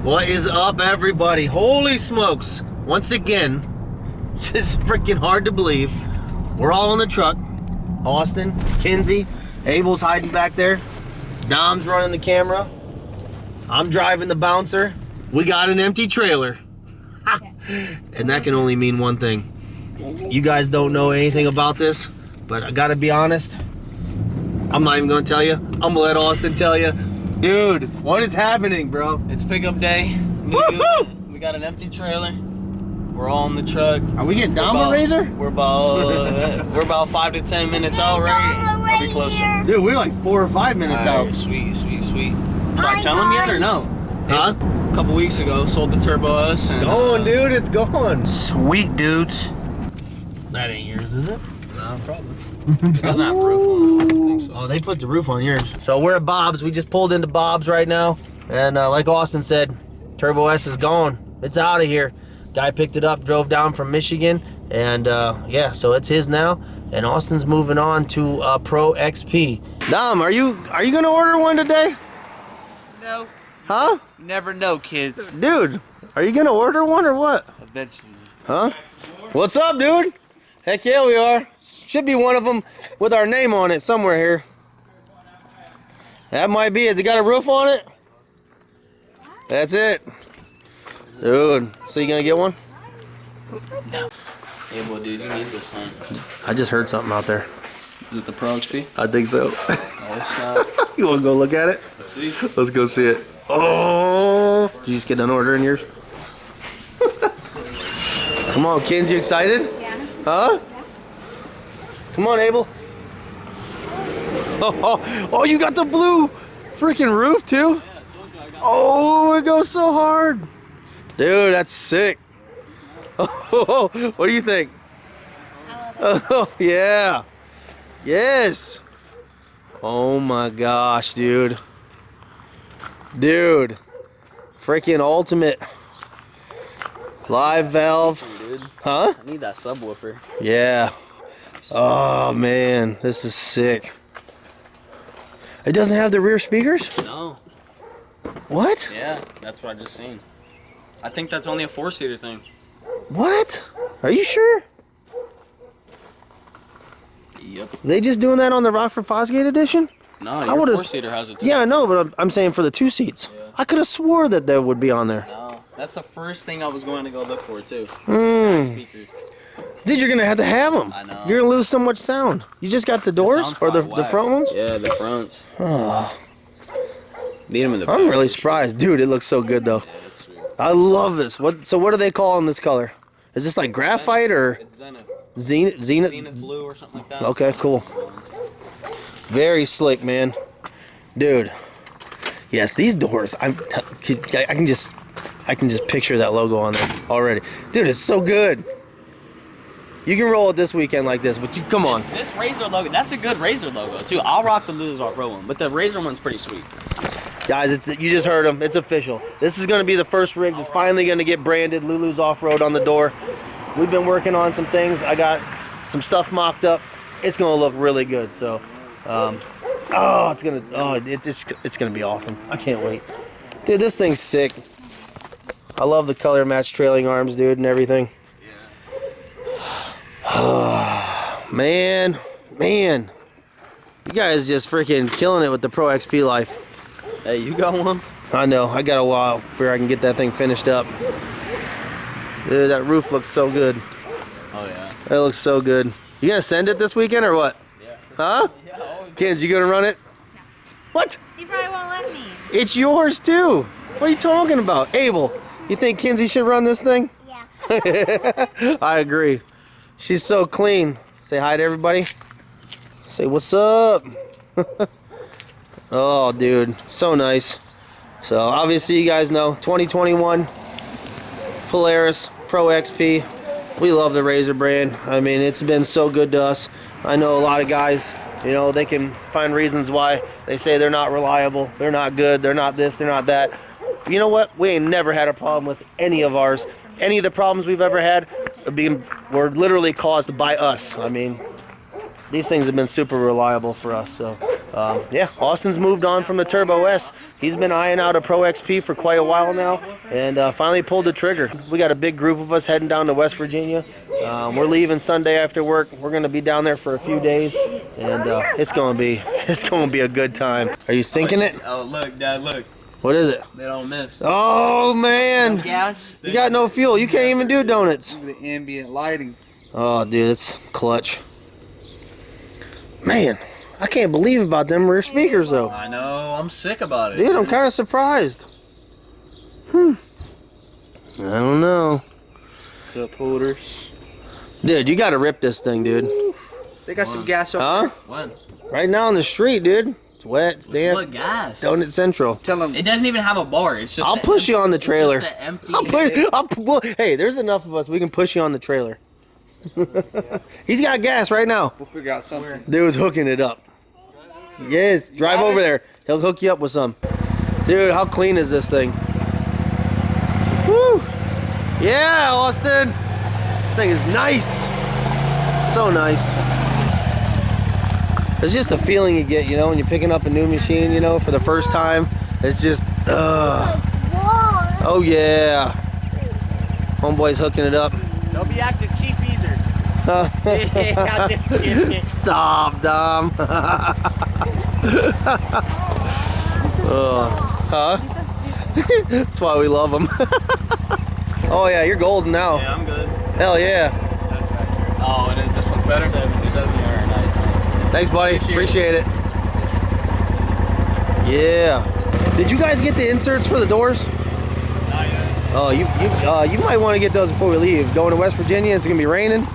What is up, everybody? Holy smokes. Once again, just freaking hard to believe. We're all in the truck. Austin, Kinsey, Abel's hiding back there. Dom's running the camera. I'm driving the bouncer. We got an empty trailer. And that can only mean one thing. You guys don't know anything about this, but I gotta be honest. I'm not even gonna tell you. I'm gonna let Austin tell you. Dude, what is happening, bro? It's pickup day. We got an empty trailer. We're all in the truck. Are we getting Dom a razor? We're about 5 to 10 minutes out, right? Or be closer. Dude, we're like 4 or 5 minutes out. Sweet. So I tell him yet or no? Huh? A couple weeks ago, sold the Turbo S. And, going, dude, it's going. Sweet dudes. That ain't yours, is it? No, probably. It doesn't have a roof on it. I don't think so. Oh, they put the roof on yours. So we're at Bob's. We just pulled into Bob's right now. And like Austin said, Turbo S is gone. It's out of here. Guy picked it up, drove down from Michigan. And yeah, so it's his now. And Austin's moving on to Pro XP. Dom, are you gonna order one today? No. Huh? You never know, kids. Dude, are you gonna order one or what? Eventually. Huh? What's up, dude? Heck yeah, we are. Should be one of them with our name on it somewhere here. That might be. Has it got a roof on it? That's it. Dude, so you gonna get one? No. Hey, boy, dude, you need this thing. I just heard something out there. Is it the Pro XP? I think so. Oh, it's not. You wanna go look at it? Let's see. Let's go see it. Oh! Did you just get done ordering yours? Come on, kids, you excited? Yeah. Huh? Yeah. Come on, Abel. Oh, you got the blue freaking roof too? Oh, it goes so hard. Dude, that's sick. Oh, what do you think? Oh, yeah. Yes. Oh my gosh, dude. Dude. Freaking ultimate. Live valve. Huh? I need that subwoofer. Yeah. Oh man, this is sick. It doesn't have the rear speakers? No. What? Yeah, that's what I just seen. I think that's only a 4-seater thing. What? Are you sure? Yep. They just doing that on the Rockford Fosgate edition? No, your 4-seater has it too. Yeah, I know, but I'm saying for the 2 seats. Yeah. I could have swore that would be on there. No, that's the first thing I was going to go look for too. Speakers. Dude, you're gonna have to have them. I know. You're gonna lose so much sound. You just got the doors or the front ones? Yeah, the fronts. Oh, Need them in the I'm really surprised, dude. It looks so good though. Yeah, that's sweet. I love this. So what do they call in this color? Is this like graphite or It's Zenith. Zenith blue or something like that. Okay, cool. Very slick, man. Dude. Yes, these doors. I can just picture that logo on there already. Dude, it's so good. You can roll it this weekend like this, but come on. This Rzr logo, that's a good Rzr logo too. I'll rock the Lulu's Off-Road one, but the Rzr one's pretty sweet. Guys, you just heard them. It's official. This is going to be the first rig that's finally going to get branded Lulu's Off-Road on the door. We've been working on some things. I got some stuff mocked up. It's going to look really good. So, it's gonna be awesome. I can't wait. Dude, this thing's sick. I love the color match trailing arms, dude, and everything. Man. You guys just freaking killing it with the Pro XP life. Hey, you got one? I know. I got a while before I can get that thing finished up. Dude, that roof looks so good. Oh, yeah. That looks so good. You gonna send it this weekend or what? Yeah. Huh? Yeah, always. Kids, you gonna run it? No. What? He probably won't let me. It's yours too. What are you talking about? Abel, you think Kinsey should run this thing? Yeah. I agree. She's so clean. Say hi to everybody. Say what's up. Oh, dude, so nice. So obviously you guys know 2021 Polaris Pro XP. We love the Rzr brand. I mean, it's been so good to us. I know a lot of guys, you know, they can find reasons why they say they're not reliable, they're not good, they're not this, they're not that. You know what? We ain't never had a problem with any of ours. Any of the problems we've ever had were literally caused by us. I mean, these things have been super reliable for us. So Yeah, Austin's moved on from the Turbo S. He's been eyeing out a Pro XP for quite a while now, and finally pulled the trigger. We got a big group of us heading down to West Virginia. We're leaving Sunday after work. We're gonna be down there for a few days, and it's gonna be a good time. Are you sinking it? Oh, look, Dad, look. What is it? They don't miss. Oh man, Gas. you got no fuel. You can't even do donuts. The ambient lighting. Oh, dude, it's clutch. Man, I can't believe about them rear speakers though. I know. I'm sick about it. Dude, I'm kind of surprised. I don't know. Cup holders. Dude, you gotta rip this thing, dude. They got some gas up Huh? When? Right now on the street, dude. It's wet, it's damp. What gas? Donut Central. there. Tell them. It doesn't even have a bar. It's just. I'll push you on the trailer. It's just the empty. Well, hey, there's enough of us. We can push you on the trailer. He's got gas right now. We'll figure out something. Dude's hooking it up. Yes, drive over there. He'll hook you up with some. Dude, how clean is this thing? Woo! Yeah, Austin. This thing is nice. So nice. It's just a feeling you get, you know, when you're picking up a new machine, you know, for the first time. It's just, oh yeah. Homeboy's hooking it up. Don't be acting cheap either. Stop, Dom. Huh? That's why we love them. Oh yeah, you're golden now. Yeah, I'm good. Hell yeah. That's accurate. Oh, it is. This one's better. 70. Alright, nice. Thanks, buddy. Appreciate it. Yeah. Did you guys get the inserts for the doors? Not yet. Oh, you might want to get those before we leave. Going to West Virginia, it's gonna be raining.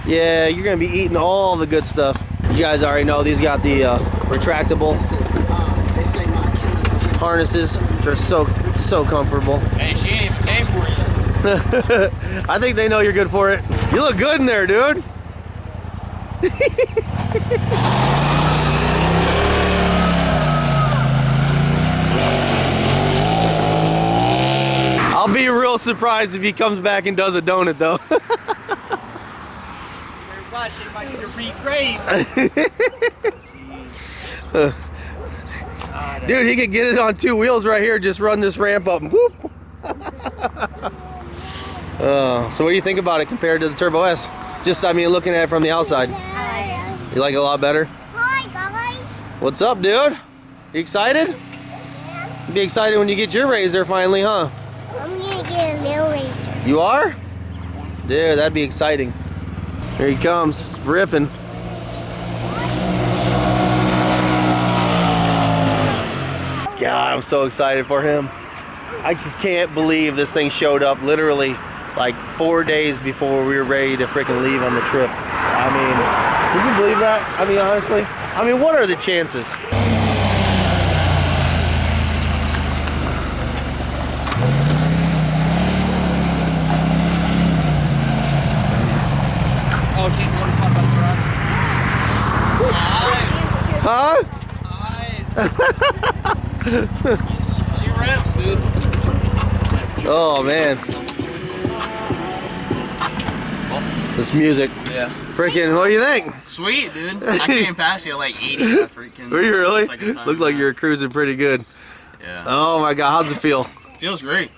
Yeah, you're gonna be eating all the good stuff. You guys already know these got the retractable harnesses, which are so comfortable. Hey, she ain't even paying for it. I think they know you're good for it. You look good in there, dude. I'll be real surprised if he comes back and does a donut though. Watch, they might need to regrade. Dude, he could get it on 2 wheels right here, just run this ramp up and whoop. So what do you think about it compared to the Turbo S? Just, I mean, looking at it from the outside. I like it. You like it a lot better? Hi, guys. What's up, dude? You excited? You'll be excited when you get your Razor finally, huh? I'm gonna get a little razor. You are? Dude, that'd be exciting. Here he comes, it's ripping. God, I'm so excited for him. I just can't believe this thing showed up literally like 4 days before we were ready to freaking leave on the trip. I mean, can you believe that? I mean, honestly, I mean, what are the chances? Oh, she's the one who popped up for us. Huh? She rips, dude. Oh man. This music. Yeah. Freaking, what do you think? Sweet, dude. I came past you at like 80. That freaking. Were you really? second time Looked like now. you were cruising pretty good. Yeah. Oh my God, how's it feel? Feels great.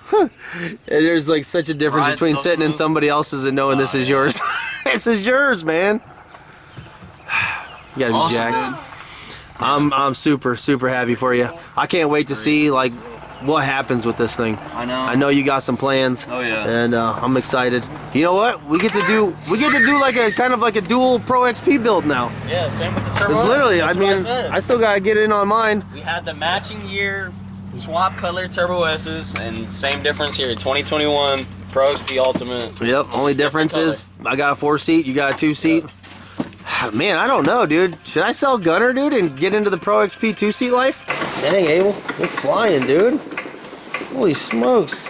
There's like such a difference Ride's between so sitting in smooth. somebody else's and knowing this is yours. This is yours, man. You gotta be Awesome, jacked. dude. I'm super happy for you. I can't wait to see like what happens with this thing. I know. I know you got some plans. Oh, yeah. And I'm excited. You know what? We get to do like a kind of like a dual Pro XP build now. Yeah, same with the Turbo. Because literally, That's I what mean, said. I still gotta get in on mine. We had the matching year swap color Turbo S's, and same difference here. 2021 Pro XP Ultimate. Yep. Only difference is I got a 4-seat. You got a 2-seat. Man, I don't know, dude. Should I sell Gunner, dude, and get into the Pro XP 2-seat life? Dang, Abel, you're flying, dude. Holy smokes.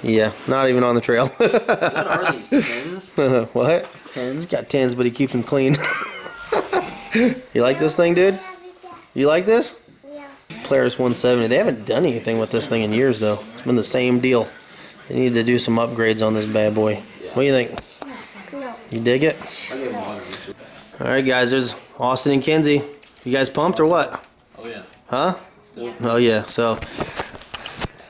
Yeah, not even on the trail. What are these, 10s? What? 10s? He's got 10s, but he keeps them clean. You like this thing, dude? You like this? Yeah. Polaris 170. They haven't done anything with this thing in years, though. It's been the same deal. They need to do some upgrades on this bad boy. What do you think? No. You dig it? All right, guys. There's Austin and Kinsey. You guys pumped or what? Oh yeah. Huh? Oh yeah. So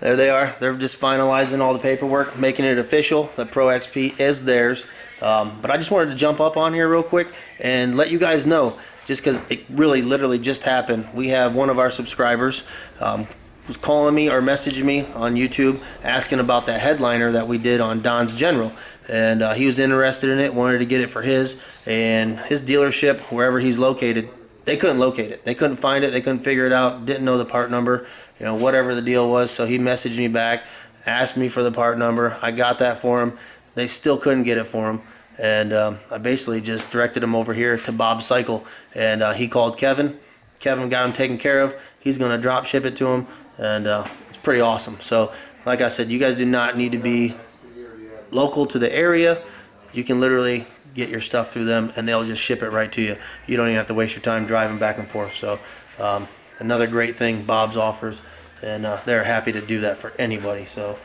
there they are. They're just finalizing all the paperwork, making it official. The Pro XP is theirs. But I just wanted to jump up on here real quick and let you guys know, just because it really literally just happened. We have one of our subscribers was calling me or messaging me on YouTube asking about that headliner that we did on Don's General. And he was interested in it, wanted to get it for his, and his dealership, wherever he's located, they couldn't locate it. They couldn't find it. They couldn't figure it out. Didn't know the part number, you know, whatever the deal was. So he messaged me back, asked me for the part number. I got that for him. They still couldn't get it for him. And I basically just directed him over here to Bob's Cycle. And he called Kevin. Kevin got him taken care of. He's going to drop ship it to him. And it's pretty awesome. So like I said, you guys do not need to be local to the area. You can literally get your stuff through them and they'll just ship it right to you. You don't even have to waste your time driving back and forth. So another great thing Bob's offers, and they're happy to do that for anybody. So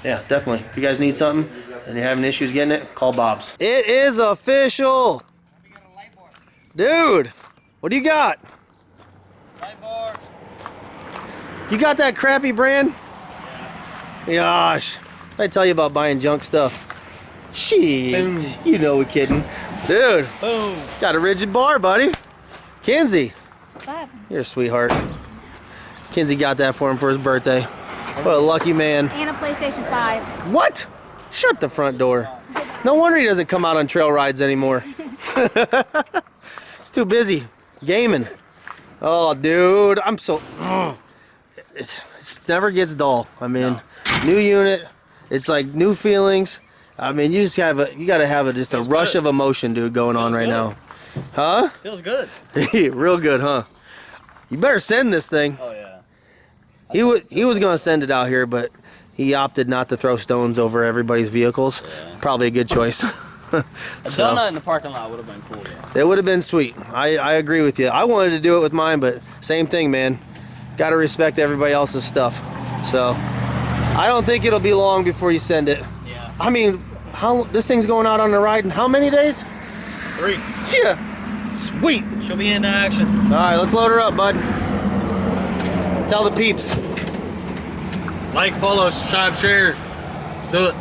yeah, definitely, if you guys need something and you're having issues getting it, call Bob's. It is official. Dude, what do you got? You got that crappy brand? Gosh, I tell you about buying junk stuff. Gee, you know we're kidding. Dude, boom. Got a rigid bar, buddy. Kinsey, you're a sweetheart. Kinsey got that for him for his birthday. What a lucky man. And a PlayStation 5. What? Shut the front door. No wonder he doesn't come out on trail rides anymore. He's too busy gaming. Oh, dude, I'm so... It never gets dull. I mean, new unit. It's like new feelings. I mean, you gotta have just a rush of emotion, dude, going on right now. Huh? Feels good. Real good, huh? You better send this thing. Oh yeah. He was gonna send it out here, but he opted not to throw stones over everybody's vehicles. Yeah. Probably a good choice. A donut in the parking lot would have been cool, though. It would have been sweet. I agree with you. I wanted to do it with mine, but same thing, man. Got to respect everybody else's stuff. So I don't think it'll be long before you send it. Yeah. I mean, this thing's going out on the ride in how many days? 3. Yeah. Sweet. She'll be into action. All right, let's load her up, bud. Tell the peeps. Like, follow, subscribe, share. Let's do it.